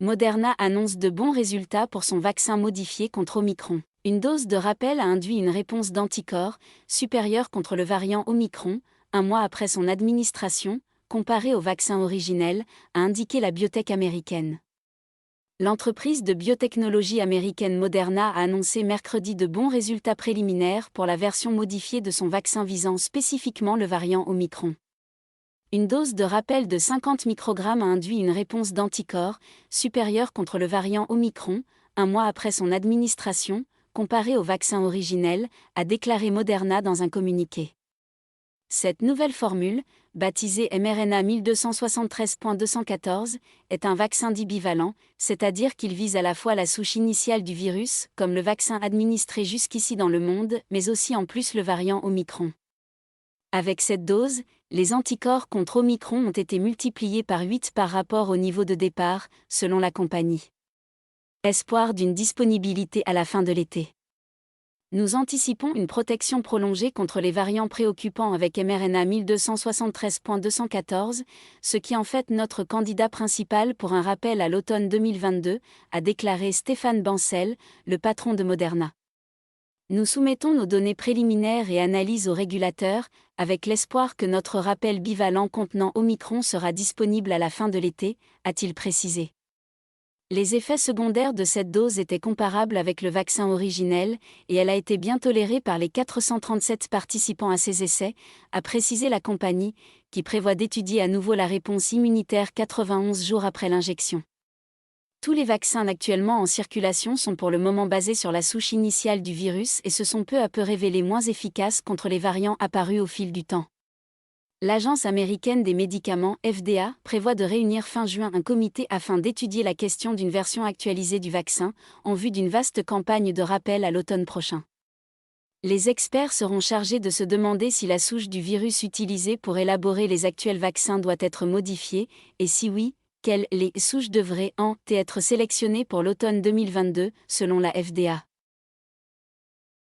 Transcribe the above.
Moderna annonce de bons résultats pour son vaccin modifié contre Omicron. Une dose de rappel a induit une réponse d'anticorps supérieure contre le variant Omicron, un mois après son administration, comparée au vaccin originel, a indiqué la biotech américaine. L'entreprise de biotechnologie américaine Moderna a annoncé mercredi de bons résultats préliminaires pour la version modifiée de son vaccin visant spécifiquement le variant Omicron. Une dose de rappel de 50 microgrammes a induit une réponse d'anticorps supérieure contre le variant Omicron, un mois après son administration, comparée au vaccin originel, a déclaré Moderna dans un communiqué. Cette nouvelle formule, baptisée mRNA 1273.214, est un vaccin dit bivalent, c'est-à-dire qu'il vise à la fois la souche initiale du virus, comme le vaccin administré jusqu'ici dans le monde, mais aussi en plus le variant Omicron. Avec cette dose, les anticorps contre Omicron ont été multipliés par 8 par rapport au niveau de départ, selon la compagnie. Espoir d'une disponibilité à la fin de l'été. Nous anticipons une protection prolongée contre les variants préoccupants avec mRNA 1273.214, ce qui en fait notre candidat principal pour un rappel à l'automne 2022, a déclaré Stéphane Bancel, le patron de Moderna. Nous soumettons nos données préliminaires et analyses aux régulateurs, avec l'espoir que notre rappel bivalent contenant Omicron sera disponible à la fin de l'été, a-t-il précisé. Les effets secondaires de cette dose étaient comparables avec le vaccin originel, et elle a été bien tolérée par les 437 participants à ces essais, a précisé la compagnie, qui prévoit d'étudier à nouveau la réponse immunitaire 91 jours après l'injection. Tous les vaccins actuellement en circulation sont pour le moment basés sur la souche initiale du virus et se sont peu à peu révélés moins efficaces contre les variants apparus au fil du temps. L'Agence américaine des médicaments, FDA, prévoit de réunir fin juin un comité afin d'étudier la question d'une version actualisée du vaccin, en vue d'une vaste campagne de rappel à l'automne prochain. Les experts seront chargés de se demander si la souche du virus utilisée pour élaborer les actuels vaccins doit être modifiée, et si oui, quelles les souches devraient être sélectionnées pour l'automne 2022, selon la FDA.